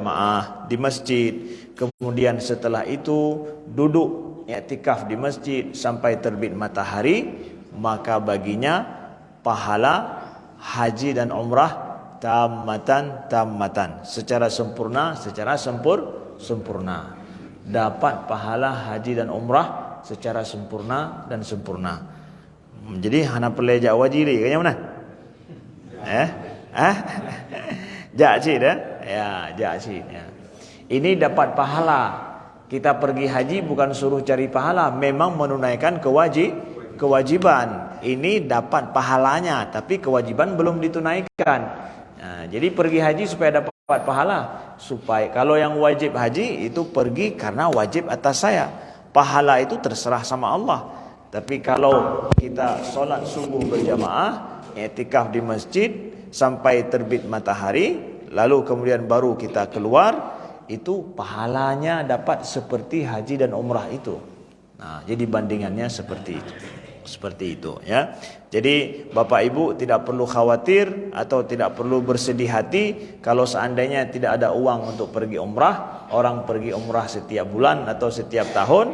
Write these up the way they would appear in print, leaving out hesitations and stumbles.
berjamaah di masjid, kemudian setelah itu duduk i'tikaf di masjid sampai terbit matahari, maka baginya pahala haji dan umrah tammatan secara sempurna, sempurna. Dapat pahala haji dan umrah secara sempurna. Jadi hana perlu jak wajib ni kayaknya mana? Jak cik dah. Ya, jak cik. Ya. Ini dapat pahala. Kita pergi haji bukan suruh cari pahala, memang menunaikan kewajiban. Ini dapat pahalanya, tapi kewajiban belum ditunaikan. Nah, jadi pergi haji supaya dapat pahala. Supaya kalau yang wajib haji itu pergi karena wajib atas saya. Pahala itu terserah sama Allah. Tapi kalau kita solat subuh berjamaah, i'tikaf di masjid sampai terbit matahari, lalu kemudian baru kita keluar, itu pahalanya dapat seperti haji dan umrah itu. Nah, jadi bandingannya seperti itu ya. Jadi Bapak Ibu tidak perlu khawatir atau tidak perlu bersedih hati kalau seandainya tidak ada uang untuk pergi umrah. Orang pergi umrah setiap bulan atau setiap tahun,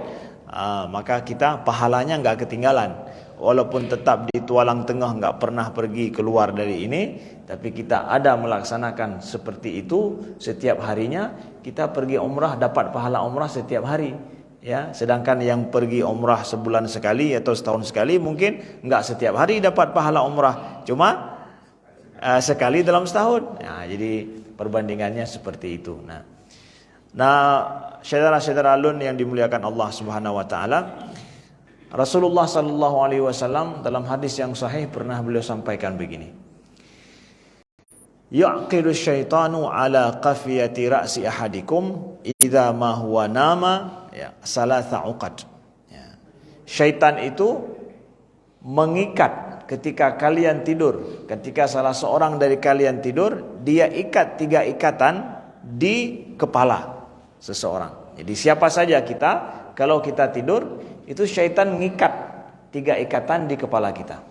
maka kita pahalanya enggak ketinggalan. Walaupun tetap di tualang tengah enggak pernah pergi keluar dari ini, tapi kita ada melaksanakan seperti itu setiap harinya. Kita pergi umrah dapat pahala umrah setiap hari. Ya, sedangkan yang pergi umrah sebulan sekali atau setahun sekali mungkin enggak setiap hari dapat pahala umrah, cuma sekali dalam setahun. Nah, jadi perbandingannya seperti itu. Nah, saudara-saudara alun yang dimuliakan Allah Subhanahu wa taala, Rasulullah sallallahu alaihi wasallam dalam hadis yang sahih pernah beliau sampaikan begini. Yaqidu syaitanu ala qafiyati ra'si ahadikum idza ma huwa nama salatha uqad. Syaitan itu mengikat ketika kalian tidur. Ketika salah seorang dari kalian tidur, dia ikat 3 ikatan di kepala seseorang. Jadi siapa saja kita, kalau kita tidur, itu syaitan mengikat 3 ikatan di kepala kita.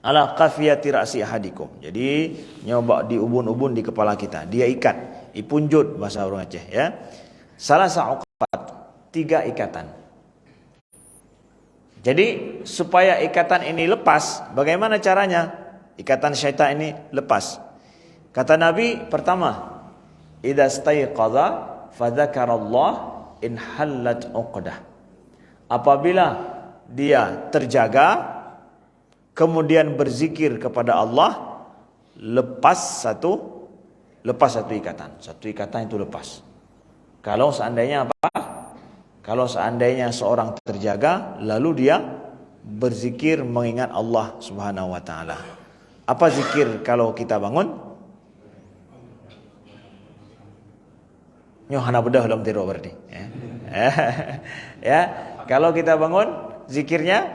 Ala qafiyati ra'si ahadikum. Jadi nyoba di ubun-ubun di kepala kita. Dia ikat, ipunjut bahasa orang Aceh ya. Salah sa'uqat, 3 ikatan. Jadi supaya ikatan ini lepas, bagaimana caranya? Ikatan syaitan ini lepas. Kata Nabi pertama, idza staiqadha fadzakarallah in hallat uqdah. Apabila dia terjaga kemudian berzikir kepada Allah, lepas satu ikatan. Satu ikatan itu lepas. Kalau seandainya apa? Kalau seandainya seorang terjaga lalu dia berzikir mengingat Allah Subhanahu wa taala. Apa zikir kalau kita bangun? Nyohana bedah dalam tidur berarti. Ya, kalau kita bangun zikirnya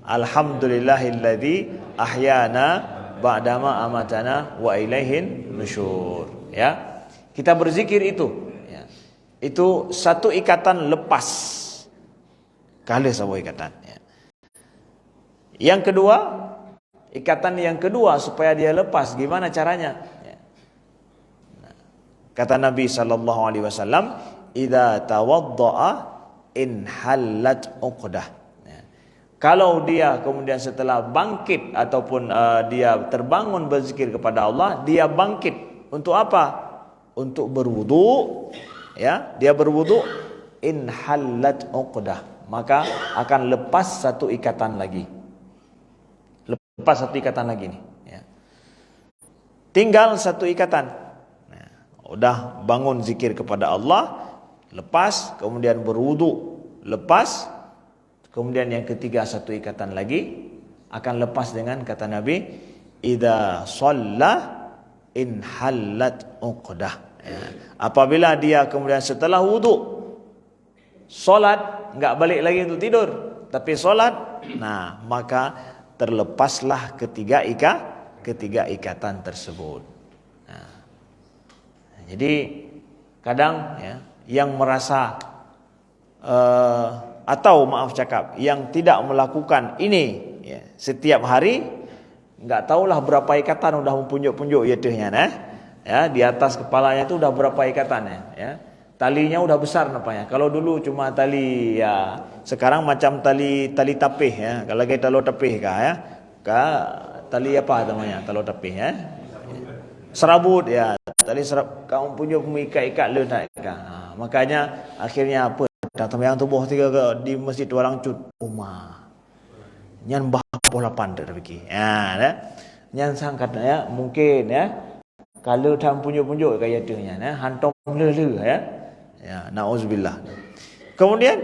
Alhamdulillahilladzi ahyana ba'dama amatana wa ilaihin nusyur. Ya. Kita berzikir itu. Ya. Itu satu ikatan lepas. Kali sebuah ikatan. Ya. Yang kedua, ikatan yang kedua supaya dia lepas, gimana caranya? Ya. Nah, kata Nabi sallallahu alaihi wasallam, "Idza tawaddaa in hallat uqdah." Kalau dia kemudian setelah bangkit ataupun dia terbangun berzikir kepada Allah, dia bangkit untuk apa? Untuk berwudu, ya. Dia berwudu, in hallat uqdah, maka akan lepas satu ikatan lagi. Lepas satu ikatan lagi nih, ya. Tinggal satu ikatan. Nah, udah bangun zikir kepada Allah, lepas, kemudian berwudu, lepas. Kemudian yang ketiga satu ikatan lagi akan lepas dengan kata Nabi, idza shalla in hallat uqdah. Ya. Apabila dia kemudian setelah wudu solat, enggak balik lagi untuk tidur, tapi solat, nah maka terlepaslah ketiga ikatan tersebut. Nah, jadi kadang ya yang merasa atau maaf cakap yang tidak melakukan ini ya, setiap hari, enggak tahulah berapa ikatan udah mempunjuk-punjuk ya tehnya nah. Ya, di atas kepalanya itu udah berapa ikatannya, ya. Talinya udah besar nampaknya. Kalau dulu cuma tali, ya, sekarang macam tali tapih, ya. Kalau kita tali tapih kah, ya. Tali apa namanya? Tali tapih, ya. Serabut, ya. Tali serabut. Kamu punya ikat le tak kah? Makanya akhirnya apa? Datang yang tubuh tiga di masjid orang cut umah. Nyan bahpo lapan dah fikir. Ya, dah. Nyan sangkat ya, mungkin ya. Kalau tham punjuk-punjuk kaya tu nya, hantom le ya. Ya, nauzubillah. Kemudian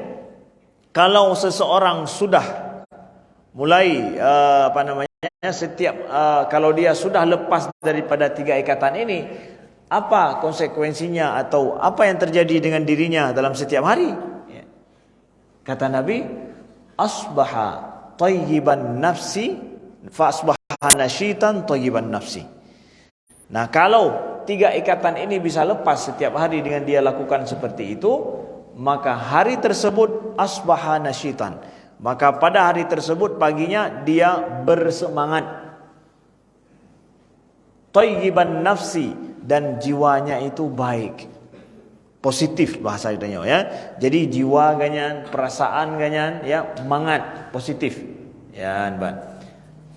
kalau seseorang sudah mulai setiap kalau dia sudah lepas daripada 3 ikatan ini, apa konsekuensinya atau apa yang terjadi dengan dirinya dalam setiap hari? Ya. Kata Nabi, asbaha tayyiban nafsi fa asbaha nashitan tayyiban nafsi. Nah, kalau 3 ikatan ini bisa lepas setiap hari dengan dia lakukan seperti itu, maka hari tersebut asbaha nashitan. Maka pada hari tersebut paginya dia bersemangat. Tayyiban nafsi, dan jiwanya itu baik. Positif bahasa itanya, ya. Jadi jiwa ganyan, perasaan ganyan, ya, mangat positif. Ya, Mbak.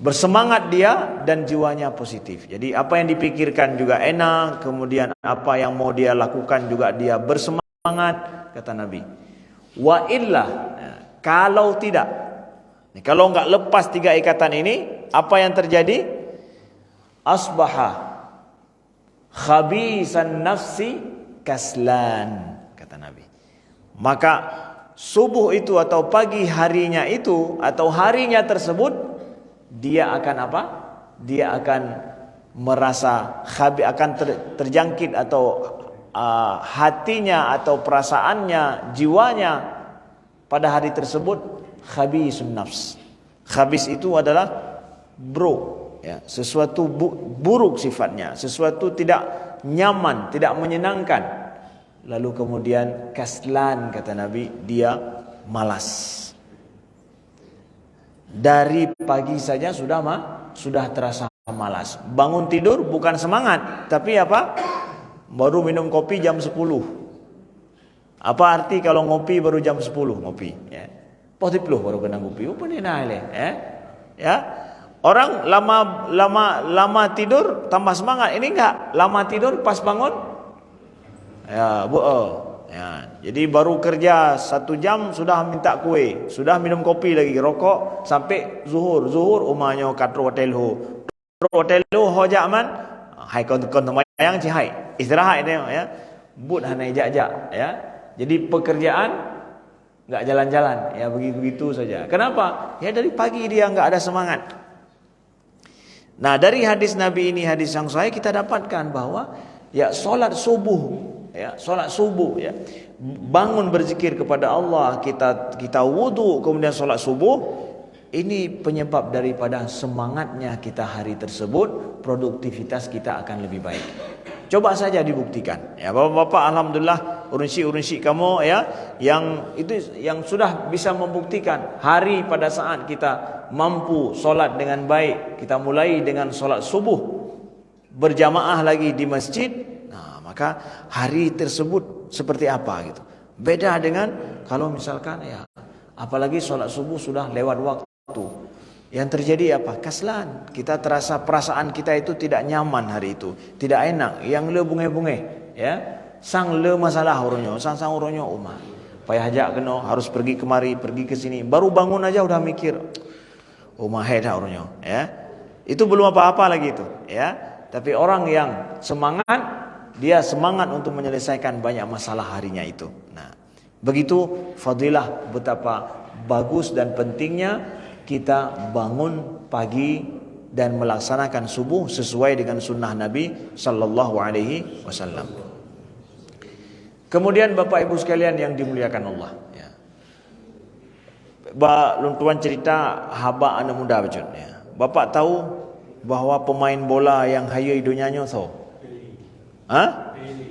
Bersemangat dia dan jiwanya positif. Jadi apa yang dipikirkan juga enak, kemudian apa yang mau dia lakukan juga dia bersemangat, kata Nabi. Wa illa, kalau tidak, kalau enggak lepas 3 ikatan ini, apa yang terjadi? Asbaha khabisan nafsi kaslan, kata Nabi. Maka subuh itu atau pagi harinya itu atau harinya tersebut, dia akan apa? Dia akan merasa akan terjangkit atau hatinya atau perasaannya, jiwanya pada hari tersebut khabisun nafs. Khabis itu adalah buruk, ya, sesuatu buruk sifatnya, sesuatu tidak nyaman, tidak menyenangkan. Lalu kemudian kaslan, kata Nabi, dia malas. Dari pagi saja sudah terasa malas. Bangun tidur bukan semangat, tapi apa? Baru minum kopi jam 10. Apa arti kalau ngopi baru jam 10 ngopi, ya. Positif baru kena ngopi. Apa ni nak le? Ya. Orang lama tidur tambah semangat. Ini enggak, lama tidur pas bangun ya, ya, jadi baru kerja 1 jam sudah minta kue, sudah minum kopi lagi, rokok sampai zuhur umahnya katro hotel hoja man, hai kon temayang ci hai, istirahat dia, ya. But hanai jak-jak, ya. Jadi pekerjaan enggak jalan-jalan, ya, begitu saja. Kenapa? Ya dari pagi dia enggak ada semangat. Nah, dari hadis Nabi ini, hadis yang sahih, kita dapatkan bahwa ya solat subuh, ya, solat subuh, ya, bangun berzikir kepada Allah, kita wudu kemudian solat subuh, ini penyebab daripada semangatnya kita hari tersebut, produktivitas kita akan lebih baik. Coba saja dibuktikan, ya, bapak-bapak, alhamdulillah urunsi kamu, ya, yang sudah bisa membuktikan hari pada saat kita mampu solat dengan baik, kita mulai dengan solat subuh berjamaah lagi di masjid. Maka hari tersebut seperti apa gitu. Beda dengan kalau misalkan, ya, apalagi solat subuh sudah lewat waktu. Yang terjadi apa? Kaslan. Kita terasa perasaan kita itu tidak nyaman hari itu, tidak enak, yang le bunge-bunge, ya. Sang le masalah urunyo, sang urunyo umah. Payah ajak kena harus pergi kemari, pergi ke sini. Baru bangun aja udah mikir, umah dah urunyo, ya. Itu belum apa-apa lagi itu, ya. Tapi orang yang semangat, dia semangat untuk menyelesaikan banyak masalah harinya itu. Nah, begitu fadilah betapa bagus dan pentingnya kita bangun pagi dan melaksanakan subuh sesuai dengan sunnah Nabi sallallahu alaihi wasallam. Kemudian Bapak Ibu sekalian yang dimuliakan Allah, ya. Tuan cerita haba anak muda bacun, ya. Bapak tahu bahwa pemain bola yang hayai dunianya tahu?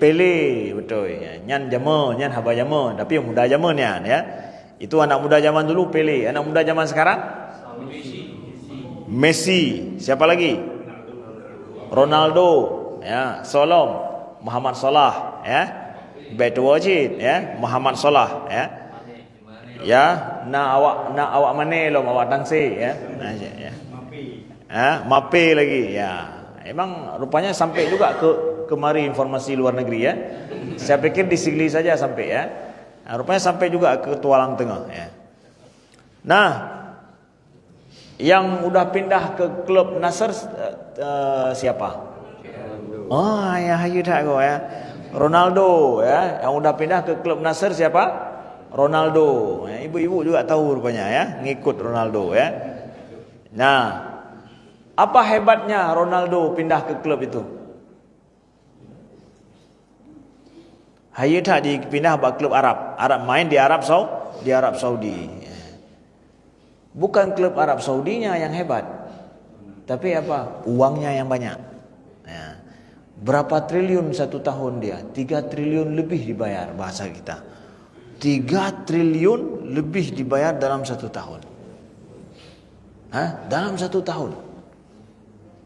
Pele, betul, ya. Nyan haba jama, tapi yang muda zaman ya. Itu anak muda zaman dulu Pele, anak muda zaman sekarang Messi. Siapa lagi? Ronaldo. ya, Solom, Muhammad Salah, ya. Baitul Wajid, ya, Muhammad Salah, ya. Ya, nak awak mana lom awak tangsi, ya. Nah, ya. Mapi lagi, ya. Emang rupanya sampai juga kemari informasi luar negeri, ya. Saya pikir di Sigli saja sampai, ya. Nah, rupanya sampai juga ke Tualang Tengah, ya. Nah, yang udah pindah ke klub Nasr siapa? Oh, ya hayu dah kau, ya. Ronaldo, ya. Yang udah pindah ke klub Nasr siapa? Ronaldo. Ya, ibu-ibu juga tahu rupanya, ya, ngikut Ronaldo, ya. Nah, apa hebatnya Ronaldo pindah ke klub itu? Hayu tak dipindah ke klub Arab. Main di Arab Saudi. Bukan klub Arab Saudinya yang hebat, tapi apa? Uangnya yang banyak. Ya. Berapa triliun satu tahun dia? 3 triliun lebih dibayar, bahasa kita. 3 triliun lebih dibayar dalam satu tahun. Dalam satu tahun.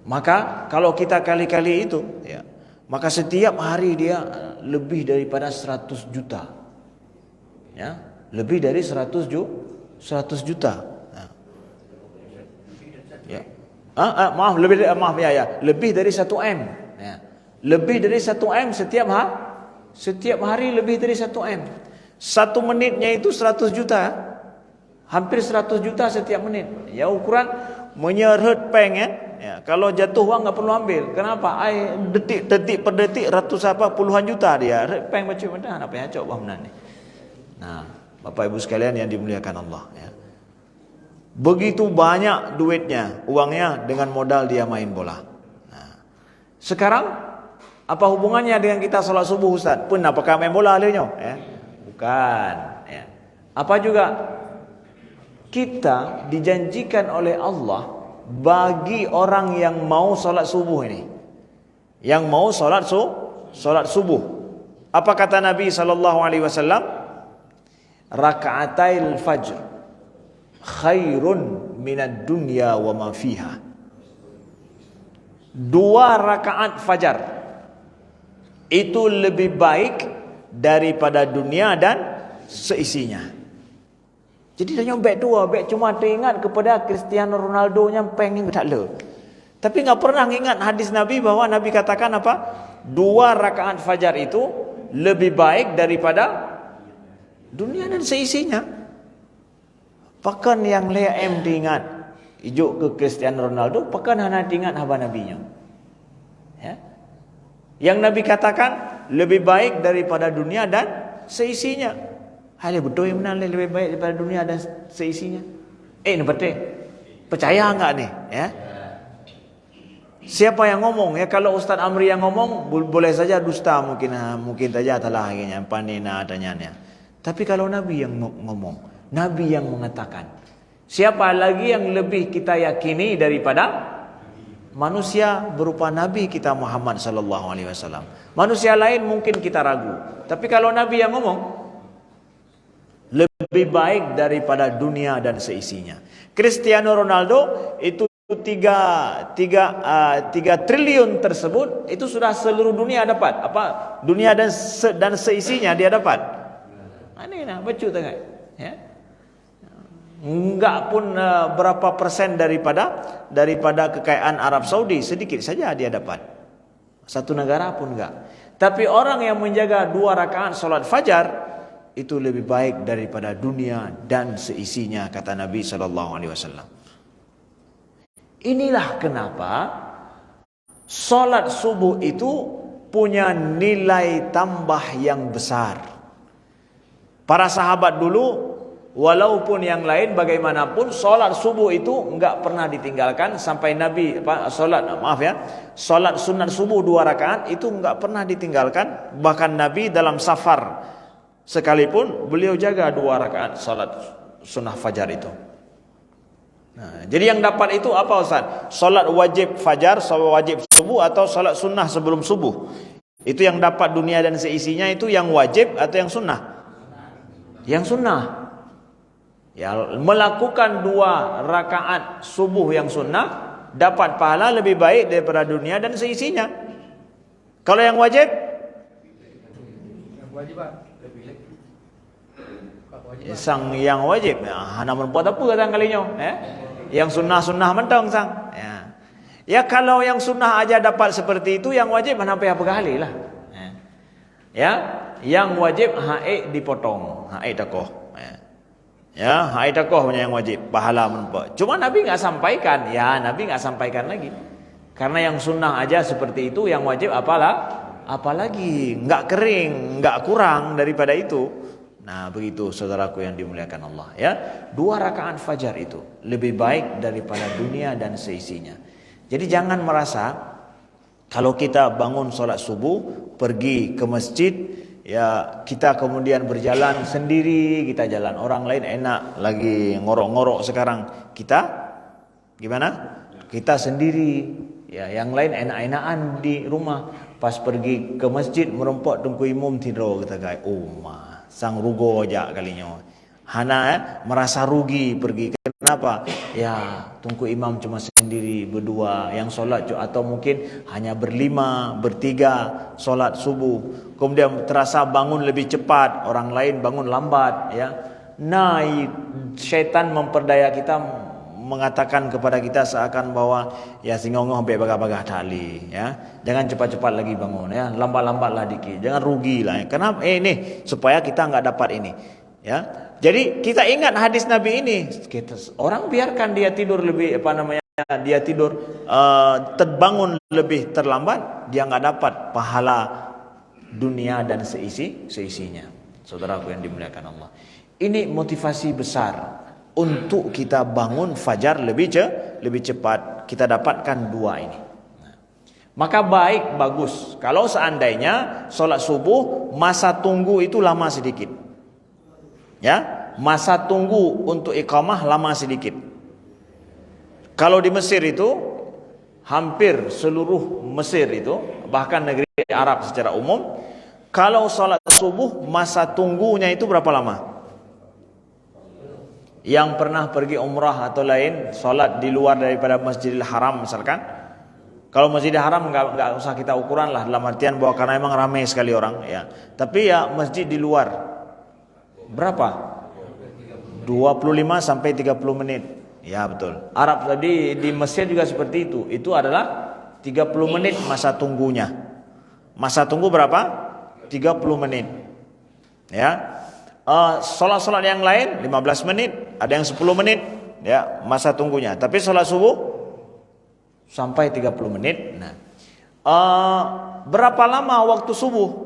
Maka kalau kita kali-kali itu, ya, maka setiap hari dia lebih daripada 100 juta. Ya, lebih dari 100 juta. Ya. Lebih dari 1 M. Ya. Lebih dari 1 M setiap hari lebih dari 1 M. 1 menitnya itu 100 juta. Hampir 100 juta setiap menit. Ya, ukuran menyerhut peng, ya. Ya, kalau jatuh uang enggak perlu ambil. Kenapa? Detik per detik puluhan juta dia. Peng baca mana apa yang coba benar ni. Nah, Bapak Ibu sekalian yang dimuliakan Allah, ya. Begitu banyak duitnya, uangnya dengan modal dia main bola. Nah, sekarang apa hubungannya dengan kita salat subuh, Ustaz? Pun apakah main bola alihnya? Ya, bukan. Ya. Apa juga kita dijanjikan oleh Allah bagi orang yang mau salat subuh ini, yang mau salat subuh. Apa kata Nabi SAW? Raka'atil fajr khairun minad dunya wa ma fiha. 2 rakaat fajar itu lebih baik daripada dunia dan seisinya. Jadi dia nyobek 2, baik cuma teringat kepada Cristiano Ronaldo yang pengen tak le. Tapi enggak pernah ingat hadis Nabi bahwa Nabi katakan apa? 2 rakaat fajar itu lebih baik daripada dunia dan seisinya. Pakan yang leem diingat ijuk ke Cristiano Ronaldo, pakan hana diingat haba nabinya. Ya. Yang Nabi katakan lebih baik daripada dunia dan seisinya. Hal betul yang benar lebih baik daripada dunia dan seisinya. Ni betul. Percaya enggak nih, ya? Siapa yang ngomong? Ya, kalau Ustaz Amri yang ngomong boleh saja dusta, mungkin saja telah akhirnya panina adanya. Tapi kalau Nabi yang ngomong, Nabi yang mengatakan, siapa lagi yang lebih kita yakini daripada manusia berupa Nabi kita Muhammad sallallahu alaihi wasallam. Manusia lain mungkin kita ragu, tapi kalau Nabi yang ngomong, lebih baik daripada dunia dan seisinya. Cristiano Ronaldo itu 3 triliun tersebut itu sudah seluruh dunia dapat. Apa? Dunia dan seisinya dia dapat. Ini nah baca tengok, ya. Enggak pun berapa persen daripada kekayaan Arab Saudi, sedikit saja dia dapat. Satu negara pun enggak. Tapi orang yang menjaga 2 rakaat salat fajar itu lebih baik daripada dunia dan seisinya, kata Nabi sallallahu alaihi wasallam. Inilah kenapa salat subuh itu punya nilai tambah yang besar. Para sahabat dulu, walaupun yang lain bagaimanapun, solat subuh itu enggak pernah ditinggalkan sampai Nabi solat sunat subuh 2 rakaat itu enggak pernah ditinggalkan. Bahkan Nabi dalam safar sekalipun beliau jaga 2 rakaat solat sunnah fajar itu. Nah, jadi yang dapat itu apa, Ustaz? Solat wajib fajar, solat wajib subuh, atau solat sunnah sebelum subuh? Itu yang dapat dunia dan seisinya itu yang wajib atau yang sunnah? Yang sunnah. Ya, melakukan 2 rakaat subuh yang sunnah dapat pahala lebih baik daripada dunia dan seisinya. Kalau yang wajib, sang yang wajib, hana buat apa kadang kalinya, Yang sunnah mentong sang, ya kalau yang sunnah aja dapat seperti itu, yang wajib mana apa kali lah, yang wajib haid dipotong, haid takoh, haid takoh punya yang wajib, pahala menempah. Cuma Nabi nggak sampaikan, Nabi nggak sampaikan lagi, karena yang sunnah aja seperti itu, yang wajib apalagi nggak kering, nggak kurang daripada itu. Nah begitu saudaraku yang dimuliakan Allah, 2 rakaat fajar itu lebih baik daripada dunia dan seisinya. Jadi jangan merasa kalau kita bangun sholat subuh, pergi ke masjid, kita kemudian berjalan sendiri, kita jalan, orang lain enak lagi ngorok-ngorok sekarang, kita gimana? Kita sendiri, yang lain enak-enakan di rumah. Pas pergi ke masjid merempok tungku imam tidur, kita kata, sang rugo aja kalinya. Hana merasa rugi pergi. Kenapa? Tunggu imam cuma sendiri berdua yang solat, atau mungkin hanya berlima, bertiga solat subuh. Kemudian terasa bangun lebih cepat, orang lain bangun lambat, Nah, syaitan memperdaya kita, mengatakan kepada kita seakan bahwa singongoh sampai bagah-bagah tali, Jangan cepat-cepat lagi bangun, Lambat-lambatlah dikit. Jangan rugilah. Kenapa? Ini supaya kita enggak dapat ini, Jadi kita ingat hadis Nabi ini. Orang biarkan dia tidur lebih dia tidur terbangun lebih terlambat, dia enggak dapat pahala dunia dan seisinya. Saudaraku yang dimuliakan Allah. Ini motivasi besar untuk kita bangun fajar lebih cepat, kita dapatkan 2 ini. Maka bagus kalau seandainya solat subuh masa tunggu itu lama sedikit, masa tunggu untuk iqamah lama sedikit. Kalau di Mesir itu hampir seluruh Mesir itu, bahkan negeri Arab secara umum, kalau solat subuh masa tunggunya itu berapa lama? Yang pernah pergi umrah atau lain, solat di luar daripada Masjidil Haram misalkan. Kalau Masjidil Haram enggak usah kita ukuran lah, dalam artian bahwa karena memang ramai sekali orang, Tapi masjid di luar berapa? 25 sampai 30 menit. Ya betul. Arab tadi di Mesir juga seperti itu. Itu adalah 30 menit masa tunggunya. Masa tunggu berapa? 30 menit. Solat-solat yang lain 15 menit, ada yang 10 menit, masa tunggunya. Tapi solat subuh sampai 30 menit. Nah, berapa lama waktu subuh?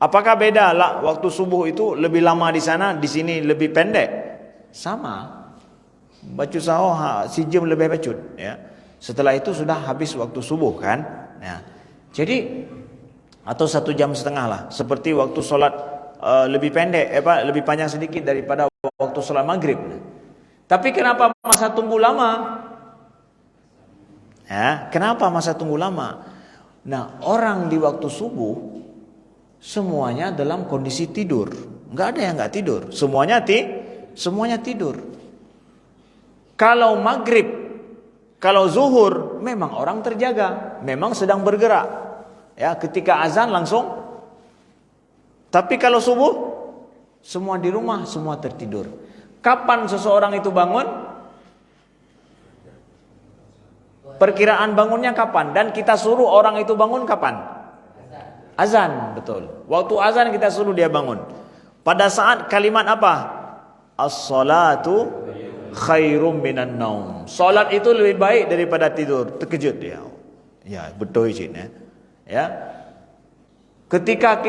Apakah beda lah waktu subuh itu lebih lama di sana, di sini lebih pendek? Sama. Bacu sahur si jam lebih bacut, Setelah itu sudah habis waktu subuh kan? Jadi atau 1,5 jam lah, seperti waktu solat lebih pendek, lebih panjang sedikit daripada waktu sholat maghrib. Tapi kenapa masa tunggu lama? Kenapa masa tunggu lama? Nah, orang di waktu subuh semuanya dalam kondisi tidur, nggak ada yang nggak tidur, semuanya tidur. Kalau maghrib, kalau zuhur, memang orang terjaga, memang sedang bergerak, ketika azan langsung. Tapi kalau subuh, semua di rumah, semua tertidur. Kapan seseorang itu bangun? Perkiraan bangunnya kapan? Dan kita suruh orang itu bangun kapan? Azan, betul. Waktu azan kita suruh dia bangun. Pada saat kalimat apa? As-salatu khairum minan naum. Salat itu lebih baik daripada tidur. Terkejut dia. Betul Cik. Ketika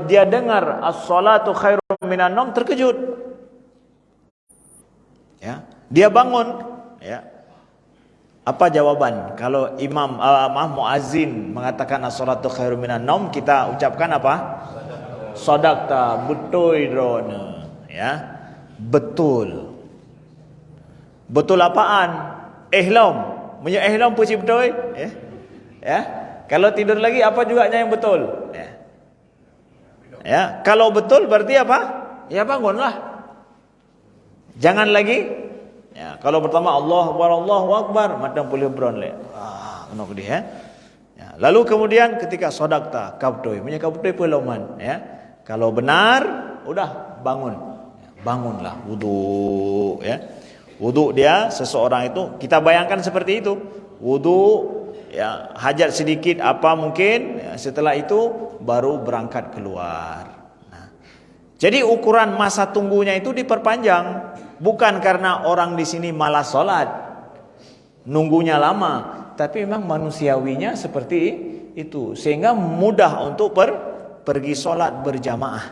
dia dengar as-salatu khairum minan naum, terkejut. Dia bangun, Apa jawaban? Kalau imam muazzin mengatakan as-salatu khairum minan naum, kita ucapkan apa? Sadaqta, betul drone, Betul. Betul apaan? Ihlam. Punya ihlam puji betul, Kalau tidur lagi apa juga yang betul? Kalau betul berarti apa? Bangunlah. Jangan lagi. Kalau pertama Allahu Akbar, macam boleh beron le. Dia. Ya, lalu kemudian ketika sodakta kabdoi, punya kabdoi peloman, ya. Kalau benar, udah bangun, ya, bangunlah wudu, ya. Wudu dia seseorang itu kita bayangkan seperti itu, wudu, ya, hajat sedikit apa mungkin, ya, setelah itu baru berangkat keluar. Nah, jadi ukuran masa tunggunya itu diperpanjang, bukan karena orang di sini malas sholat, nunggunya lama. Tapi memang manusiawinya seperti itu, sehingga mudah untuk pergi sholat berjamaah.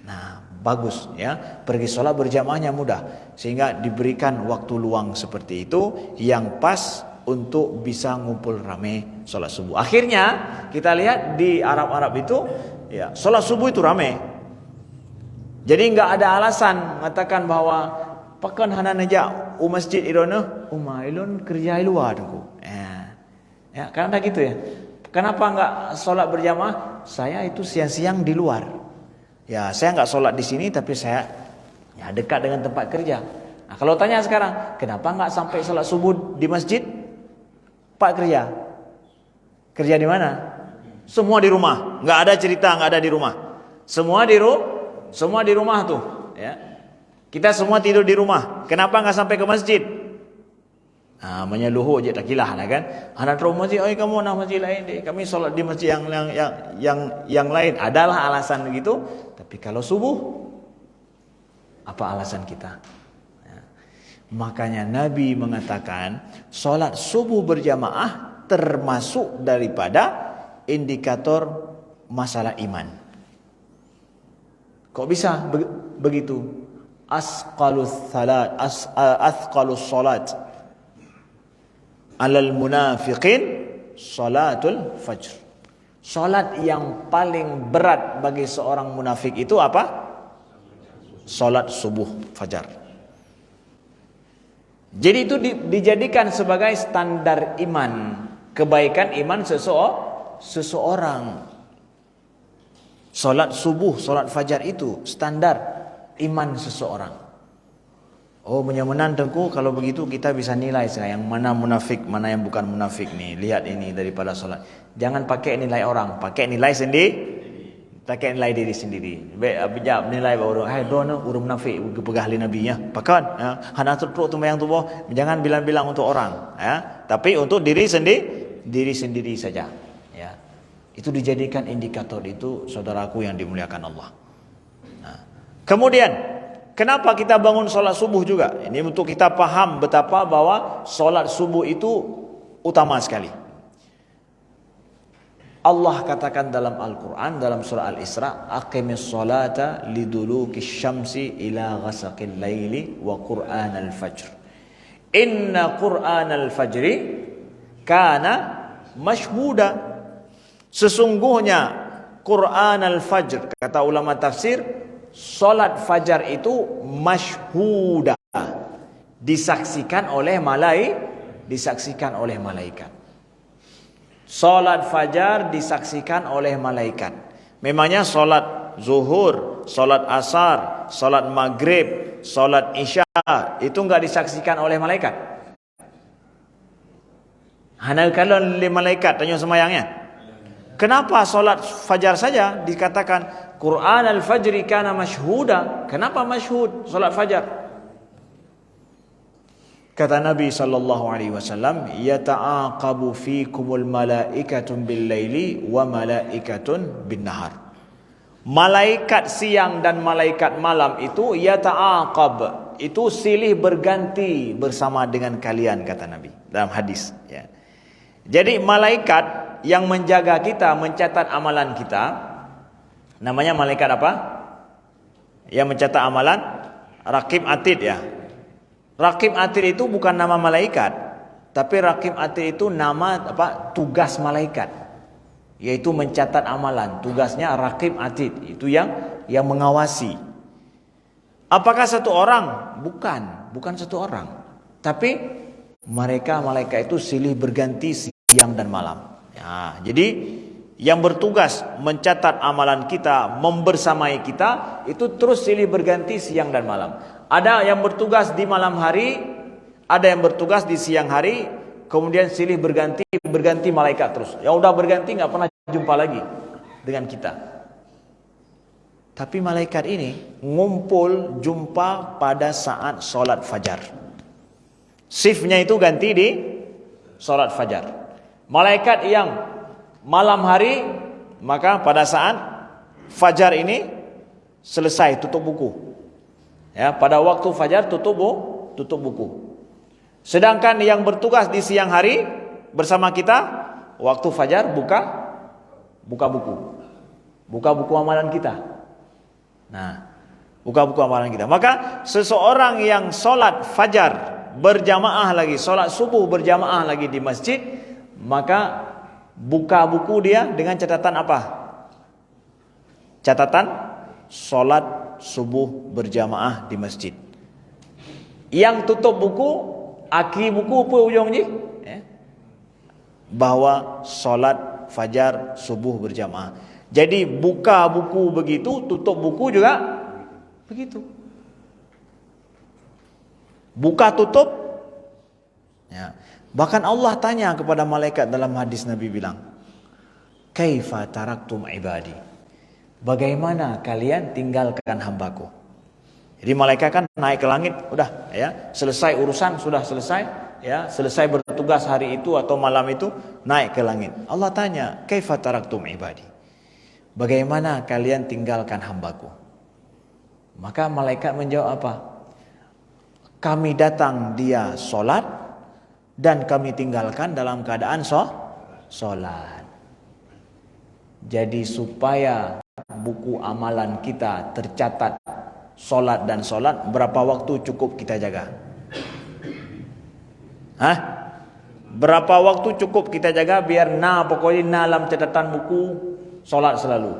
Nah, bagus ya, pergi sholat berjamaahnya mudah, sehingga diberikan waktu luang seperti itu yang pas untuk bisa ngumpul rame sholat subuh. Akhirnya kita lihat di Arab-Arab itu, ya, sholat subuh itu rame. Jadi nggak ada alasan mengatakan bahwa pakan hana najak masjid irona ilon kerja luar tu. Ya, karena gitu ya. Kenapa enggak sholat berjamaah? Saya itu siang-siang di luar. Ya, saya enggak sholat di sini, tapi saya ya dekat dengan tempat kerja. Nah, kalau tanya sekarang, kenapa enggak sampai sholat subuh di masjid? Pak kerja. Kerja di mana? Semua di rumah. Enggak ada cerita enggak ada di rumah. Semua di rumah tuh. Ya. Kita semua tidur di rumah. Kenapa enggak sampai ke masjid? Menyeluruh je tak kilah lah kan. Anak terus masjid, kamu nak masjid lain deh. Kami solat di masjid yang lain. Adalah alasan begitu. Tapi kalau subuh, apa alasan kita? Ya. Makanya Nabi mengatakan, solat subuh berjamaah termasuk daripada indikator masalah iman. Kok bisa begitu? Asqalus salat alal munafiqin salatul fajr. Salat yang paling berat bagi seorang munafik itu apa? Salat subuh fajar. Jadi itu dijadikan sebagai standar iman, kebaikan iman seseorang. Salat subuh, salat fajar itu standar iman seseorang. Oh, menyemenan Tengku, kalau begitu kita bisa nilai yang mana munafik, mana yang bukan munafik nih. Lihat ini daripada solat. Jangan pakai nilai orang, pakai nilai sendiri. Pakai nilai diri sendiri. Bijak nilai baru, dono urung munafik pegah li nabi ya. Pakan, ya. Hana teruk tu yang tubuh. Jangan bilang-bilang untuk orang, ya. Tapi untuk diri sendiri saja, ya. Itu dijadikan indikator itu, saudaraku yang dimuliakan Allah. Nah, kemudian kenapa kita bangun solat subuh juga? Ini untuk kita paham betapa bahwa solat subuh itu utama sekali. Allah katakan dalam Al-Quran, dalam surah Al-Isra, aqimis solata liduluki syamsi ila ghasaqil layli wa Qur'an al-fajr. Inna Qur'an al-fajri kana mashhuda. Sesungguhnya Qur'an al-fajr, kata ulama tafsir, solat fajar itu masyhuda, disaksikan oleh malaikat. Solat fajar disaksikan oleh malaikat. Memangnya solat zuhur, solat asar, solat maghrib, solat isya itu enggak disaksikan oleh malaikat? Hanya kalau oleh malaikat tanya semayangnya. Kenapa solat fajar saja dikatakan Qur'an al-fajri kana mashhuda? Kenapa mashhud solat fajar? Kata Nabi SAW, yata'aqabu fikumul malaikatun bil laili wa malaikatun bin nahar. Malaikat siang dan malaikat malam itu yata'aqab, itu silih berganti bersama dengan kalian, kata Nabi dalam hadis, ya. Jadi malaikat yang menjaga kita, mencatat amalan kita, namanya malaikat apa? Yang mencatat amalan, Raqib Atid, ya. Raqib Atid itu bukan nama malaikat, tapi Raqib Atid itu nama apa? Tugas malaikat, yaitu mencatat amalan. Tugasnya Raqib Atid, itu yang mengawasi. Apakah satu orang? Bukan satu orang. Tapi mereka malaikat itu silih berganti siang dan malam. Ya, jadi yang bertugas mencatat amalan kita, membersamai kita, itu terus silih berganti siang dan malam. Ada yang bertugas di malam hari, ada yang bertugas di siang hari, kemudian silih berganti malaikat terus. Ya udah berganti, nggak pernah jumpa lagi dengan kita. Tapi malaikat ini ngumpul jumpa pada saat solat fajar. Shiftnya itu ganti di solat fajar. Malaikat yang malam hari, maka pada saat fajar ini selesai tutup buku. Ya, pada waktu fajar tutup buku. Sedangkan yang bertugas di siang hari bersama kita, waktu fajar buka buku. Buka buku amalan kita. Nah, buka buku amalan kita. Maka seseorang yang solat fajar berjamaah lagi, solat subuh berjamaah lagi di masjid, maka buka buku dia dengan catatan apa? Catatan solat subuh berjamaah di masjid. Yang tutup buku, akhir buku apa ujungnya? Bahwa solat fajar subuh berjamaah. Jadi buka buku begitu, tutup buku juga begitu. Buka tutup. Ya. Bahkan Allah tanya kepada malaikat dalam hadis, Nabi bilang, "Kaifa taraktum ibadi?" Bagaimana kalian tinggalkan hambaku? Jadi malaikat kan naik ke langit, udah ya, selesai urusan, sudah selesai ya, selesai bertugas hari itu atau malam itu, naik ke langit. Allah tanya, "Kaifa taraktum ibadi?" Bagaimana kalian tinggalkan hambaku? Maka malaikat menjawab apa? Kami datang dia solat dan kami tinggalkan dalam keadaan solat. Jadi supaya buku amalan kita tercatat solat dan solat, berapa waktu cukup kita jaga? Berapa waktu cukup kita jaga biar pokoknya dalam catatan buku solat selalu?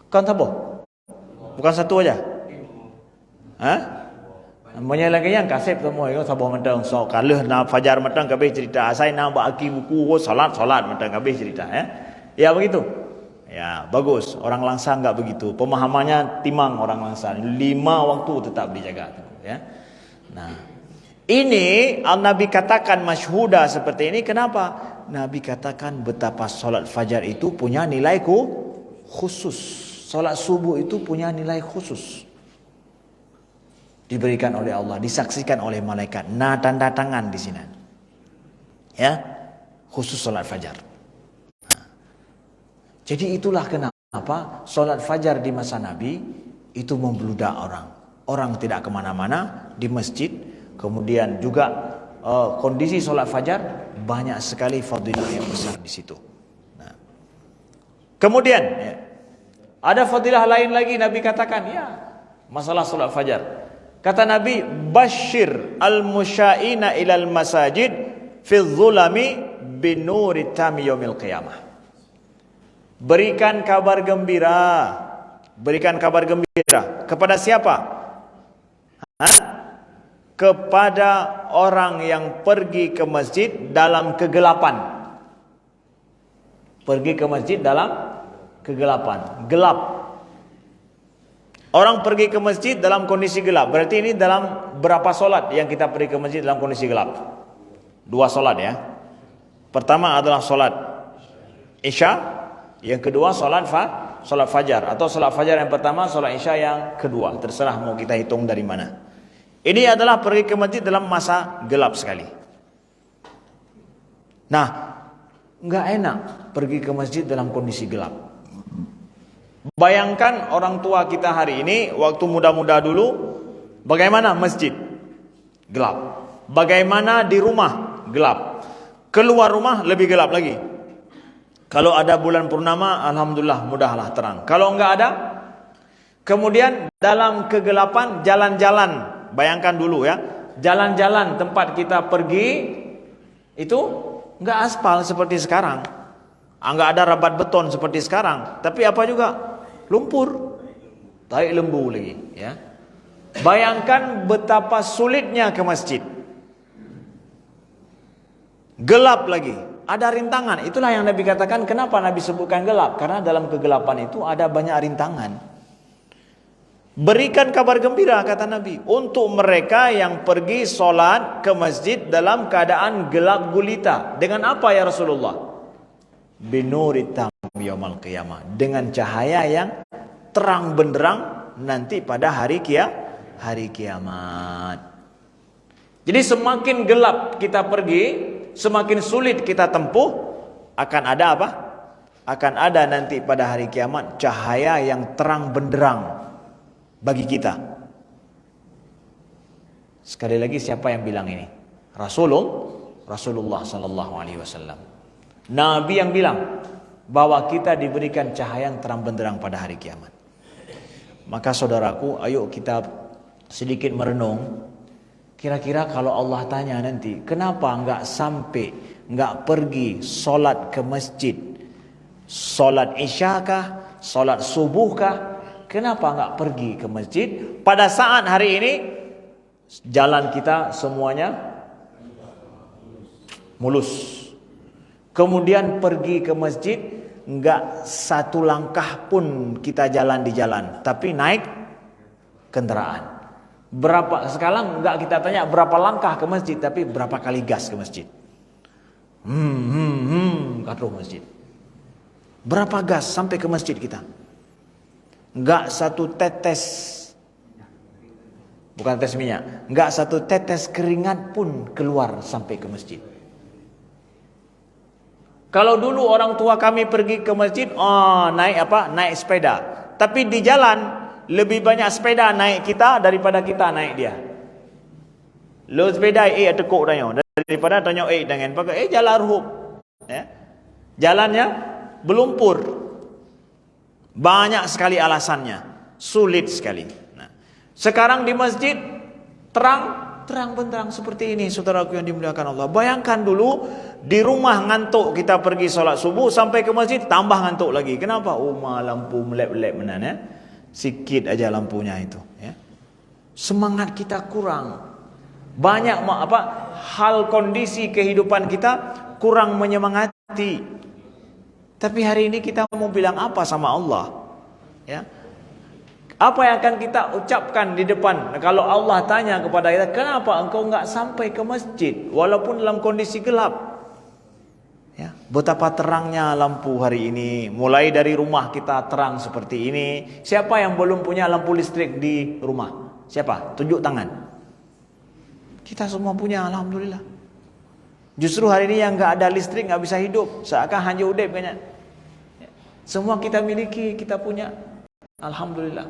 Kan tahu? Bukan satu aja. Namanya lagi yang kasep semua itu sabah mentang so kalah na fajar mentang kabeh cerita asai na baki buku salat mentang kabeh cerita ya. Ya begitu. Ya, bagus. Orang langsa enggak begitu. Pemahamannya timang orang langsa. 5 waktu tetap dijaga ya. Nah, ini Nabi katakan masyhuda seperti ini kenapa? Nabi katakan betapa salat fajar itu punya nilai khusus. Salat subuh itu punya nilai khusus. Diberikan oleh Allah, disaksikan oleh malaikat. Nah, tanda tangan di sini. Ya, khusus salat fajar. Jadi itulah kenapa salat fajar di masa Nabi itu membludak orang. Orang tidak kemana-mana di masjid. Kemudian juga kondisi salat fajar banyak sekali fadilah yang besar di situ. Nah. Kemudian ya, ada fadilah lain lagi Nabi katakan ya masalah salat fajar. Kata Nabi, "Bashir al-musyaina ilal masajid fi dhulami binuri tami yaumil qiyamah." Berikan kabar gembira. Berikan kabar gembira kepada siapa? Kepada orang yang pergi ke masjid dalam kegelapan. Pergi ke masjid dalam kegelapan, gelap. Orang pergi ke masjid dalam kondisi gelap. Berarti ini dalam berapa solat yang kita pergi ke masjid dalam kondisi gelap? 2 solat ya. Pertama adalah solat Isya, yang kedua solat fajar, atau solat fajar yang pertama, solat Isya yang kedua. Terserah mau kita hitung dari mana. Ini adalah pergi ke masjid dalam masa gelap sekali. Nah, enggak enak pergi ke masjid dalam kondisi gelap. Bayangkan orang tua kita hari ini, waktu muda-muda dulu, bagaimana masjid? Gelap. Bagaimana di rumah? Gelap. Keluar rumah lebih gelap lagi. Kalau ada bulan purnama, alhamdulillah mudahlah terang. Kalau enggak ada, kemudian dalam kegelapan jalan-jalan. Bayangkan dulu ya, jalan-jalan tempat kita pergi itu enggak aspal seperti sekarang. Enggak ada rabat beton seperti sekarang. Tapi apa juga? Lumpur, tarik lembu lagi ya. Bayangkan betapa sulitnya ke masjid. Gelap lagi, ada rintangan. Itulah yang Nabi katakan kenapa Nabi sebutkan gelap, karena dalam kegelapan itu ada banyak rintangan. Berikan kabar gembira, kata Nabi, untuk mereka yang pergi solat ke masjid dalam keadaan gelap gulita. Dengan apa ya Rasulullah? Binuritam yaumal qiyamah, dengan cahaya yang terang benderang nanti pada hari kiamat. Jadi semakin gelap kita pergi, semakin sulit kita tempuh, akan ada apa? Akan ada nanti pada hari kiamat cahaya yang terang benderang bagi kita. Sekali lagi, siapa yang bilang ini? Rasulullah sallallahu alaihi wasallam. Nabi yang bilang bahwa kita diberikan cahaya yang terang benderang pada hari kiamat. Maka saudaraku, ayo kita sedikit merenung. Kira-kira kalau Allah tanya nanti, kenapa enggak pergi solat ke masjid? Solat isya kah? Solat subuh kah? Kenapa enggak pergi ke masjid? Pada saat hari ini jalan kita semuanya mulus. Kemudian pergi ke masjid, enggak satu langkah pun kita jalan di jalan, tapi naik kendaraan. Sekarang enggak kita tanya berapa langkah ke masjid, tapi berapa kali gas ke masjid. Kata masjid. Berapa gas sampai ke masjid kita? Enggak satu tetes, bukan tetes minyak, enggak satu tetes keringat pun keluar sampai ke masjid. Kalau dulu orang tua kami pergi ke masjid, naik sepeda. Tapi di jalan lebih banyak sepeda naik kita daripada kita naik dia. Lo sepeda tekuk tanya daripada tanya dengan pakai jalan ruhup. Ya. Jalannya berlumpur. Banyak sekali alasannya, sulit sekali. Nah, sekarang di masjid terang benderang seperti ini, saudaraku yang dimuliakan Allah. Bayangkan dulu di rumah ngantuk, kita pergi solat subuh sampai ke masjid tambah ngantuk lagi. Kenapa? Lampu melep-lep menan ya. Sikit aja lampunya itu ya. Semangat kita kurang. Banyak hal kondisi kehidupan kita kurang menyemangati. Tapi hari ini kita mau bilang apa sama Allah? Ya. Apa yang akan kita ucapkan di depan kalau Allah tanya kepada kita, kenapa engkau enggak sampai ke masjid walaupun dalam kondisi gelap? Ya, betapa terangnya lampu hari ini. Mulai dari rumah kita terang seperti ini. Siapa yang belum punya lampu listrik di rumah? Siapa? Tunjuk tangan. Kita semua punya, alhamdulillah. Justru hari ini yang enggak ada listrik enggak bisa hidup, seakan hanya udep banyak. Semua kita miliki, kita punya. Alhamdulillah.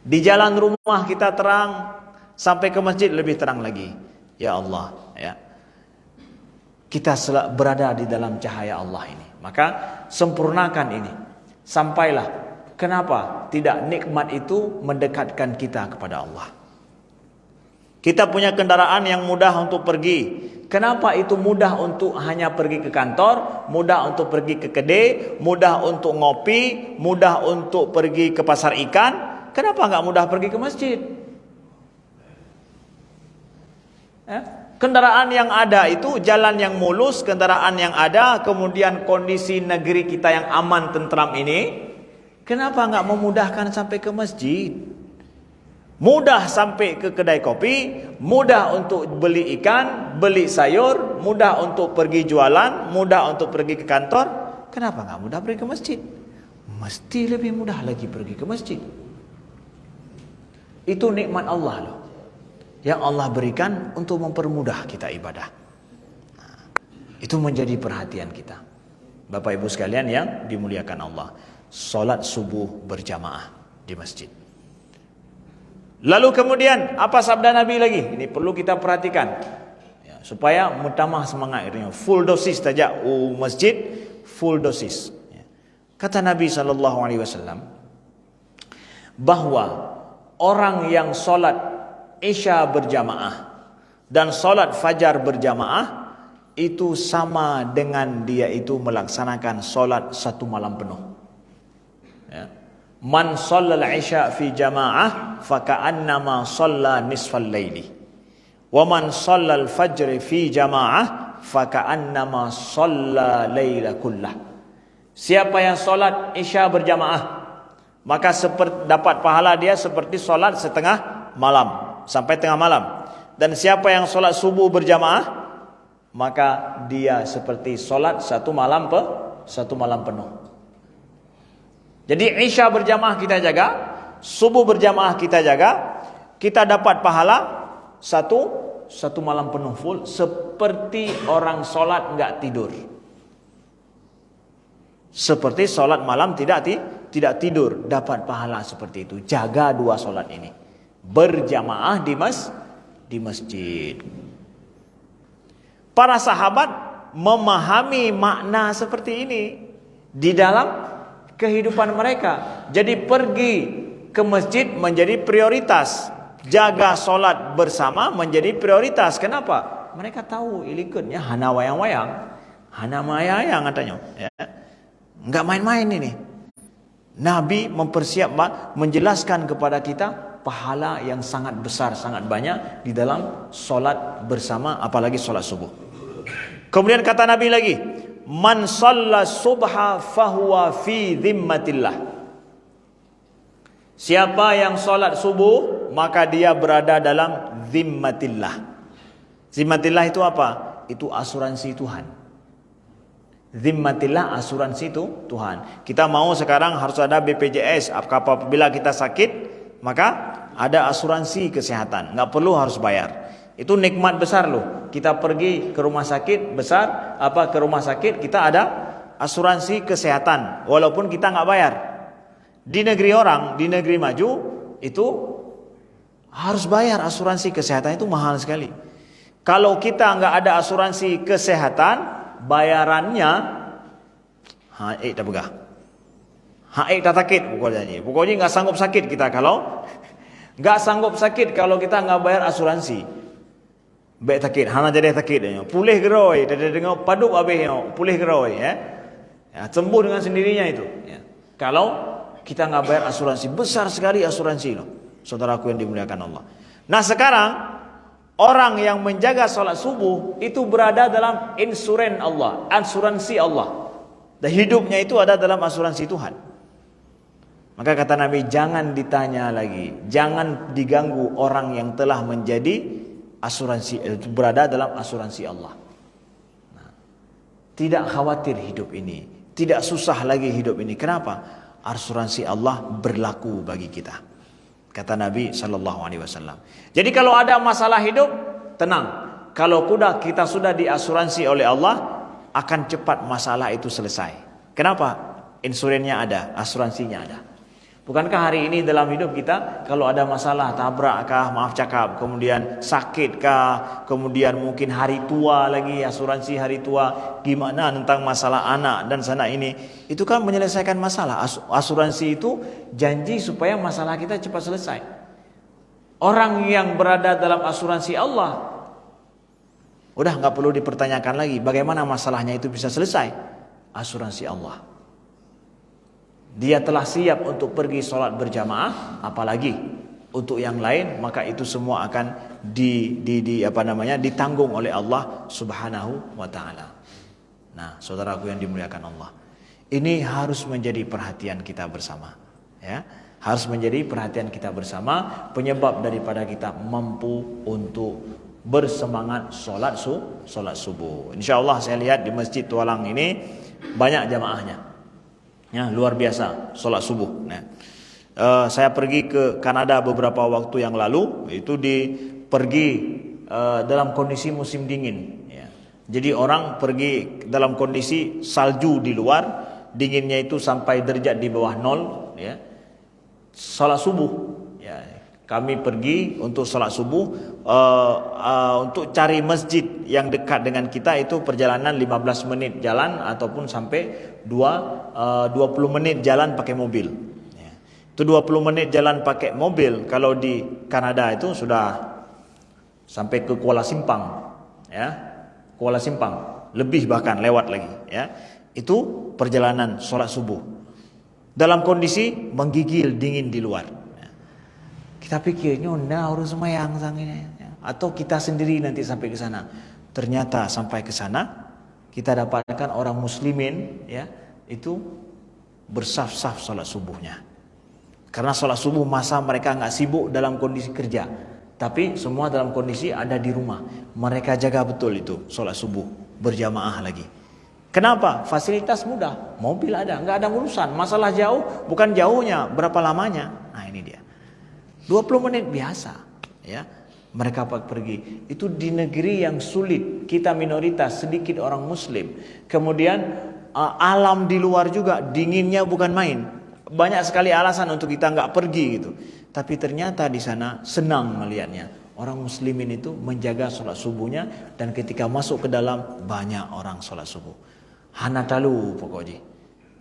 Di jalan rumah kita terang, sampai ke masjid lebih terang lagi. Ya Allah, ya. Kita berada di dalam cahaya Allah ini. Maka sempurnakan ini. Sampailah. Kenapa tidak nikmat itu mendekatkan kita kepada Allah? Kita punya kendaraan yang mudah untuk pergi. Kenapa itu mudah untuk hanya pergi ke kantor, mudah untuk pergi ke kedai, mudah untuk ngopi, mudah untuk pergi ke pasar ikan? Kenapa enggak mudah pergi ke masjid? Kendaraan yang ada itu, jalan yang mulus, kendaraan yang ada, kemudian kondisi negeri kita yang aman, tentram ini, kenapa enggak memudahkan sampai ke masjid? Mudah sampai ke kedai kopi, mudah untuk beli ikan, beli sayur, mudah untuk pergi jualan, mudah untuk pergi ke kantor. Kenapa enggak mudah pergi ke masjid? Mesti lebih mudah lagi pergi ke masjid. Itu nikmat Allah loh, yang Allah berikan untuk mempermudah kita ibadah. Nah, itu menjadi perhatian kita. Bapak Ibu sekalian yang dimuliakan Allah, solat subuh berjamaah di masjid. Lalu kemudian apa sabda Nabi lagi? Ini perlu kita perhatikan ya, supaya mutamah semangat ini. Full dosis saja masjid, full dosis ya. Kata Nabi SAW bahwa orang yang solat isya berjamaah dan solat fajar berjamaah itu sama dengan dia itu melaksanakan solat satu malam penuh ya. Man shallal isya fi jamaah faka'annama shalla nisfal laili wa man shallal fajr fi jamaah faka'annama shalla laila kullah. Siapa yang solat isya berjamaah maka dapat pahala dia seperti solat setengah malam sampai tengah malam. Dan siapa yang solat subuh berjamaah, maka dia seperti solat satu malam penuh. Jadi Isya berjamaah kita jaga, subuh berjamaah kita jaga, kita dapat pahala satu malam penuh full, seperti orang solat enggak tidur. Seperti solat malam tidak tidur, dapat pahala seperti itu. Jaga dua solat ini, berjamaah di masjid. Para sahabat memahami makna seperti ini di dalam kehidupan mereka. Jadi pergi ke masjid menjadi prioritas, jaga solat bersama menjadi prioritas. Kenapa? Mereka tahu ilikutnya hana wayang-wayang, hana mayang katanya, ya. Enggak main-main ini. Nabi menjelaskan kepada kita pahala yang sangat besar, sangat banyak di dalam solat bersama, apalagi solat subuh. Kemudian kata Nabi lagi, man shalla subha fahuwa fi dhimmatillah. Siapa yang solat subuh, maka dia berada dalam dhimmatillah. Dhimmatillah itu apa? Itu asuransi Tuhan. Dhimmatillah, asuransi itu Tuhan. Kita mau sekarang harus ada BPJS. Apabila kita sakit, maka ada asuransi kesehatan, nggak perlu harus bayar. Itu nikmat besar loh. Kita pergi ke rumah sakit besar, ke rumah sakit kita ada asuransi kesehatan, walaupun kita nggak bayar. Di negeri orang, di negeri maju itu harus bayar asuransi kesehatan, itu mahal sekali. Kalau kita nggak ada asuransi kesehatan, bayarannya tak pegah, tak sakit pokoknya nggak sanggup sakit kita kalau nggak sanggup sakit kalau kita nggak bayar asuransi. Baik sakit, hana jadi sakit, pulih geroi, dengar paduk abih, pulih geroi, ya, sembuh dengan sendirinya itu. Ya. Kalau kita nggak bayar asuransi, besar sekali asuransi loh, saudaraku yang dimuliakan Allah. Nah sekarang orang yang menjaga sholat subuh itu berada dalam insuran Allah, asuransi Allah. Dan hidupnya itu ada dalam asuransi Tuhan. Maka kata Nabi, jangan ditanya lagi, jangan diganggu orang yang telah menjadi asuransi, berada dalam asuransi Allah. Nah, tidak khawatir hidup ini, tidak susah lagi hidup ini. Kenapa? Asuransi Allah berlaku bagi kita. Kata Nabi SAW. Jadi kalau ada masalah hidup, tenang. Kalau kita sudah diasuransi oleh Allah, akan cepat masalah itu selesai. Kenapa? Insurannya ada, asuransinya ada. Bukankah hari ini dalam hidup kita, kalau ada masalah, tabrak kah, maaf cakap, kemudian sakit kah, kemudian mungkin hari tua lagi, asuransi hari tua, gimana tentang masalah anak dan sana ini, itu kan menyelesaikan masalah. Asuransi itu janji supaya masalah kita cepat selesai. Orang yang berada dalam asuransi Allah, udah nggak perlu dipertanyakan lagi bagaimana masalahnya itu bisa selesai. Asuransi Allah. Dia telah siap untuk pergi sholat berjamaah, apalagi untuk yang lain, maka itu semua akan ditanggung oleh Allah Subhanahu wa taala. Nah, saudaraku yang dimuliakan Allah, ini harus menjadi perhatian kita bersama, ya. Harus menjadi perhatian kita bersama, penyebab daripada kita mampu untuk bersemangat sholat subuh. Insyaallah saya lihat di Masjid Tualang ini banyak jamaahnya. Ya, luar biasa sholat subuh. Nah, saya pergi ke Kanada beberapa waktu yang lalu, itu pergi dalam kondisi musim dingin. Ya. Jadi orang pergi dalam kondisi salju di luar, dinginnya itu sampai derajat di bawah 0. Ya. Sholat subuh. Ya. Kami pergi untuk sholat subuh, untuk cari masjid yang dekat dengan kita itu perjalanan 15 menit jalan ataupun sampai 20 menit jalan pakai mobil. Ya. Itu 20 menit jalan pakai mobil kalau di Kanada itu sudah sampai ke Kuala Simpang. Ya. Kuala Simpang, lebih bahkan lewat lagi. Ya. Itu perjalanan sholat subuh. Dalam kondisi menggigil dingin di luar. Kita pikirnya harus semayang atau kita sendiri nanti sampai ke sana. Ternyata sampai ke sana kita dapatkan orang muslimin, ya, itu bersaf-saf salat subuhnya. Karena sholat subuh masa mereka nggak sibuk dalam kondisi kerja, tapi semua dalam kondisi ada di rumah. Mereka jaga betul itu sholat subuh berjamaah lagi. Kenapa? Fasilitas mudah, mobil ada, nggak ada urusan. Masalah jauh, bukan jauhnya, berapa lamanya. Nah ini dia, 20 menit biasa, ya. Mereka pergi. Itu di negeri yang sulit, kita minoritas, sedikit orang Muslim. Kemudian alam di luar juga dinginnya bukan main. Banyak sekali alasan untuk kita nggak pergi gitu. Tapi ternyata di sana senang melihatnya. Orang muslimin itu menjaga sholat subuhnya, dan ketika masuk ke dalam banyak orang sholat subuh. Hanatalu pokoknya.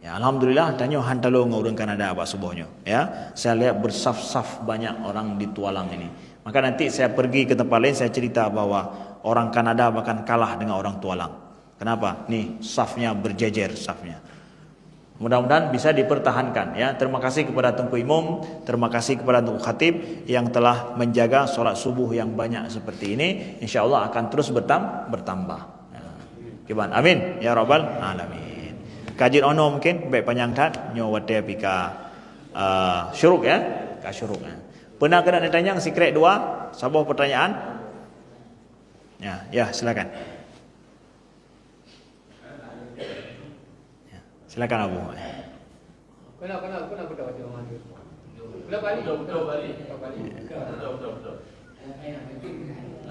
Ya, alhamdulillah tanya hantalu ngurung Kanada apa subuhnya. Ya, saya lihat bersaf-saf banyak orang di Tualang ini. Maka nanti saya pergi ke tempat lain, saya cerita bahwa orang Kanada bahkan kalah dengan orang Tualang. Kenapa? Nih safnya berjejer safnya. Mudah-mudahan bisa dipertahankan, ya. Terima kasih kepada Tengku Imam, terima kasih kepada Tengku Khatib yang telah menjaga sholat subuh yang banyak seperti ini. InsyaAllah akan terus bertambah. Kiban, amin ya rabbal alamin. Kajian ono mungkin baik panjang tat nyo wate pika syuruk, ya, ka syuruk. Pernah kena ditanya secret 2, sebuah pertanyaan? Ya, silakan. Silakan Abu. Kenapa dapat jawaban itu? Betul balik.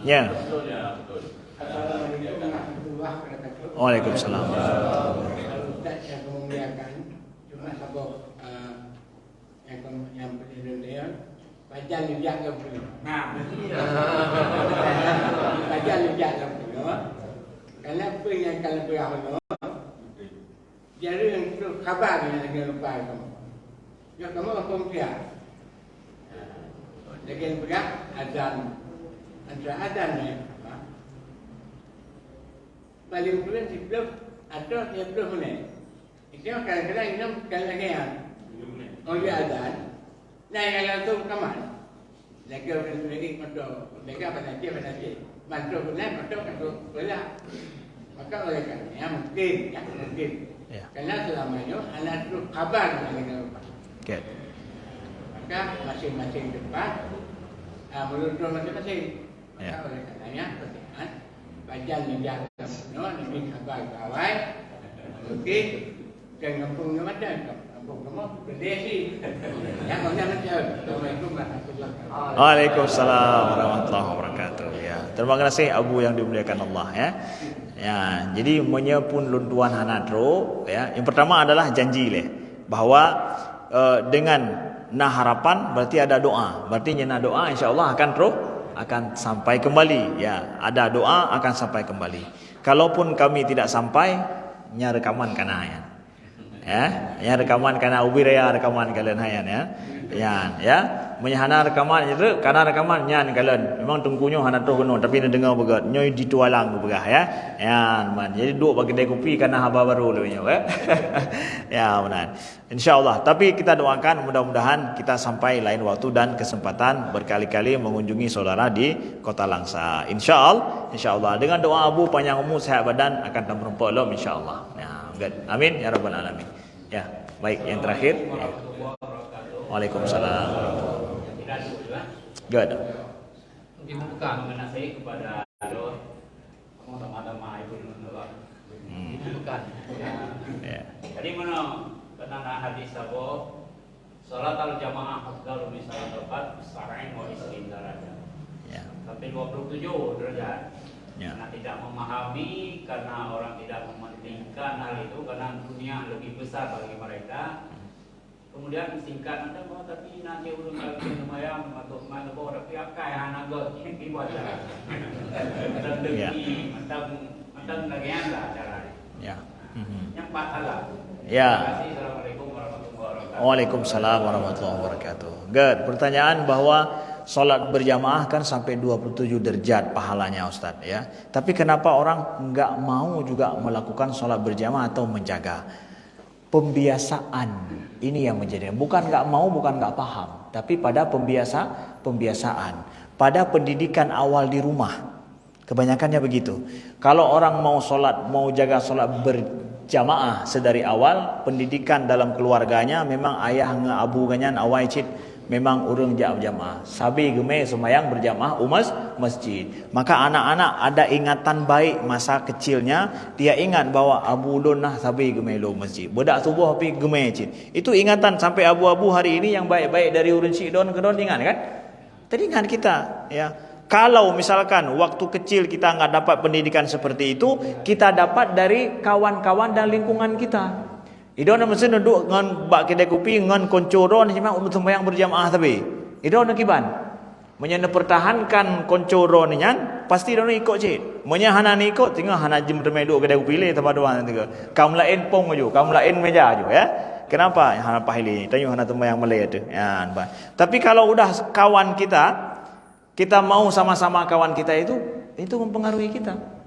Ya. Assalamualaikum warahmatullahi wabarakatuh. Waalaikumsalam. Saya memuliakan cuma sabuk yang Indonesia baca lijak ke beliau. Nah, baca lijak ke beliau. Karena apa yang kalau beliau jadi untuk khabar yang lagi lupa kamu. Ya kamu apa dia? Lagi lupa azan. Antara azan ni, paling kurang 10 atau 30 menit. Itu kadang-kadang 6 kali lagi yang oleh azan. Nah yang langsung kamar. Lagi masuk, lagi apa nanti. Masuk benar, masuk belah. Maka oleh kerana mungkin. Ya. Karena selama ini anak itu kabar dengan lupa. Okay. Maka masing-masing tempat menurut masing-masing. Maka Ya. oleh karenanya pertanyaan baca lijak lebih kabar kawai. Okey, jangan kampung macam kampung kamu berdesi. Yang mana macam. Assalamualaikum warahmatullahi wabarakatuh. Waalaikumsalam warahmatullahi wabarakatuh. Ya, terima kasih Abu yang dimuliakan Allah, ya. Ya, jadi menyepun lunduan hanatro, ya. Yang pertama adalah janji bahwa dengan harapan berarti ada doa. Berarti nyena doa insyaallah akan sampai kembali, ya. Ada doa akan sampai kembali. Kalaupun kami tidak sampai, nya rekaman kana ya. Ya, rekaman kana ubiraya rekaman kalian hayan, ya. Ya, menyahana rekaman itu karena rekaman nyan kalian memang tungkunya hana tu kuno tapi nak dengar begat nyoy ditualang begah, ya. Man jadi duk bagi kedai kopi karena haba baru lebihnya, ya. Ya benar. Insyaallah. Tapi kita doakan mudah-mudahan kita sampai lain waktu dan kesempatan berkali-kali mengunjungi saudara di Kota Langsa. Insyaallah dengan doa Abu panjang umur sehat badan akan tamrumpa Allah insyaallah. Ya, good. Amin ya rabbal alamin. Ya, baik yang terakhir. Ya. Waalaikumsalam. Good. Mungkin bukan mengenai kepada teman-teman itu itu bukan. Ya. Jadi mana karena hadis sabo salat al-jamaah afdalu min salat al-fard sar'in wa isrin darajat. Ya. Sampai 27 derajat. Ya. Karena tidak memahami, karena orang tidak mementingkan hal itu, karena dunia lebih besar bagi mereka. Kemudian singkat nanti bahwa tapi nanti ulun kali lumayan untuk mana bawa tapi akai hanagot ini buat jalan. Dan demi mentang lagi ada acara. Ya. Yang batal. Ya. Terima kasih. Assalamualaikum warahmatullahi wabarakatuh. Waalaikumsalam warahmatullahi wabarakatuh. Good. Pertanyaan bahwa solat berjamaah kan sampai 27 derajat pahalanya Ustaz, ya. Tapi kenapa orang enggak mau juga melakukan solat berjamaah atau menjaga? Pembiasaan ini yang menjadi, bukan enggak mau, bukan enggak paham, tapi pada pembiasaan, pada pendidikan awal di rumah. Kebanyakannya begitu. Kalau orang mau solat, mau jaga solat jamaah sedari awal, pendidikan dalam keluarganya memang ayah dengan abu ganyan awai cit memang urang jamaah. Sabi gemei semayang berjamaah masjid. Maka anak-anak ada ingatan baik masa kecilnya, dia ingat bahwa abu ulun nah sabi gemei lo masjid. Budak subuh api gemei cit. Itu ingatan sampai abu-abu hari ini yang baik-baik dari urang cik don ke don ingat kan? Teringat kita ya. Kalau misalkan waktu kecil kita enggak dapat pendidikan seperti itu, kita dapat dari kawan-kawan dan lingkungan kita. Idon mesti duduk dengan bak kedai kopi dengan koncoron memang untuk sembahyang berjamaah tapi idon kiban menyana pertahankan koncoron ni kan pasti idon ikut cik menya hana ni ikut tinggal hana jem duduk kedai kopi le tempat doang tu kaum lain pong aju kaum lain meja aju ya kenapa hana pahili tanya hana sembahyang Malay tu ya tapi kalau udah kawan kita mau sama-sama kawan kita itu mempengaruhi kita.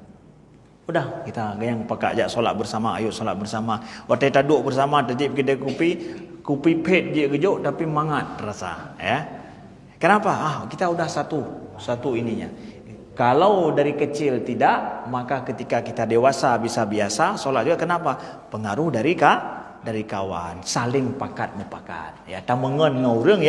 Udah kita yang pakai ajak solat bersama, ayo solat bersama. Waktu kita duduk bersama terjip kedai kopi pet je gejuk tapi mangat rasa ya. Kenapa? Kita udah satu ininya. Kalau dari kecil tidak, maka ketika kita dewasa bisa biasa solat juga. Kenapa? Pengaruh dari kawan, saling pakat mupakat ya. Tamangan ngaureng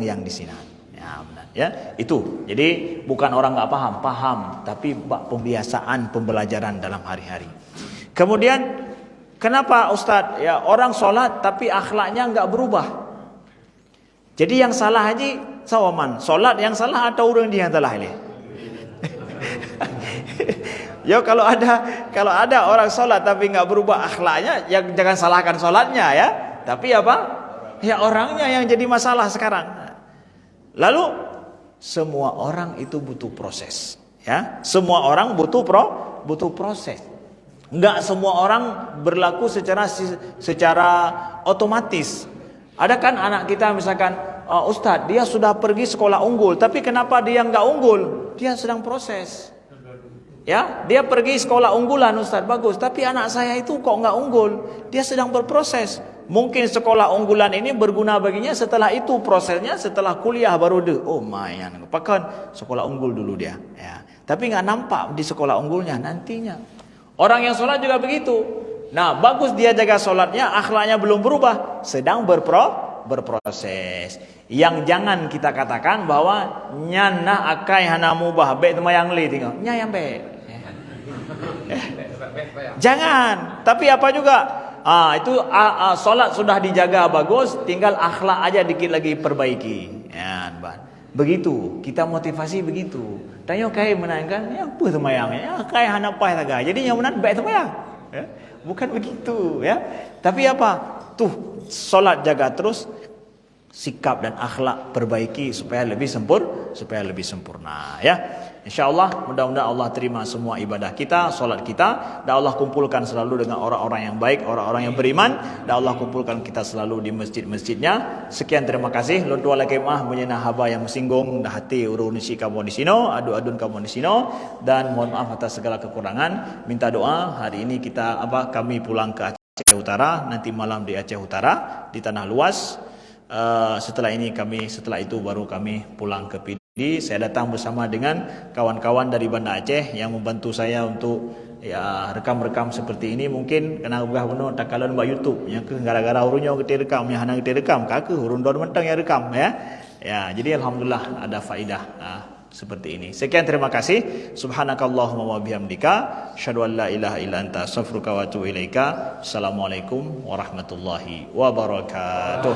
yang di sini. Ya, benar. Ya, itu. Jadi bukan orang enggak paham, tapi pembiasaan pembelajaran dalam hari-hari. Kemudian kenapa Ustaz? Ya, orang solat tapi akhlaknya enggak berubah. Jadi yang salah haji sawaman, solat yang salah atau orang dia yang salah ini? Ya kalau ada orang solat tapi enggak berubah akhlaknya, ya jangan salahkan solatnya ya. Tapi apa? Ya orangnya yang jadi masalah sekarang. Lalu semua orang itu butuh proses, ya. Semua orang butuh proses. Enggak semua orang berlaku secara otomatis. Ada kan anak kita misalkan, Ustaz, dia sudah pergi sekolah unggul, tapi kenapa dia enggak unggul? Dia sedang proses. Ya, dia pergi sekolah unggulan Ustaz, bagus, tapi anak saya itu kok enggak unggul? Dia sedang berproses. Mungkin sekolah unggulan ini berguna baginya setelah itu prosesnya, setelah kuliah baru dia, oh mayan, pakan sekolah unggul dulu dia. Ya. Tapi enggak nampak di sekolah unggulnya nantinya. Orang yang solat juga begitu. Nah, bagus dia jaga solatnya, akhlaknya belum berubah, sedang berproses. Yang jangan kita katakan bahwa nyana akai hana mubah baik temayang li tengok. Nya yang baik. Jangan. Tapi apa juga? Itu solat sudah dijaga bagus, tinggal akhlak aja dikit lagi perbaiki. Ya, begitu. Kita motivasi begitu. Tanya kai menangkan, ya apa temayang? Ya kai hana pai taga. Jadi yang menan baik temayang. Ya. Bukan begitu, ya. Tapi apa? Tuh, solat jaga terus, sikap dan akhlak perbaiki supaya lebih sempurna, ya. InsyaAllah mudah-mudahan Allah terima semua ibadah kita, solat kita, dan Allah kumpulkan selalu dengan orang-orang yang baik, orang-orang yang beriman, dan Allah kumpulkan kita selalu di masjid-masjidnya. Sekian, terima kasih. Lontu ala kemah menyena haba yang singgung dah hati urunisi kamu di sino, adu-adun kamu di sino, dan mohon maaf atas segala kekurangan. Minta doa hari ini kami pulang ke Aceh Utara, nanti malam di Aceh Utara di tanah luas. Setelah itu baru kami pulang ke PD. Saya datang bersama dengan kawan-kawan dari Banda Aceh yang membantu saya untuk ya rekam-rekam seperti ini. Mungkin kena ubah benar takalan buat YouTube yang gara-gara urunnya kita rekam, yang hana kita rekam kaki urun don mentang yang rekam ya. Ya, jadi alhamdulillah ada faedah seperti ini. Sekian, terima kasih. Subhanakallahumma wa bihamdika asyhadu an la ilaha illa anta astaghfiruka wa atubu ilaika. Assalamualaikum warahmatullahi wabarakatuh.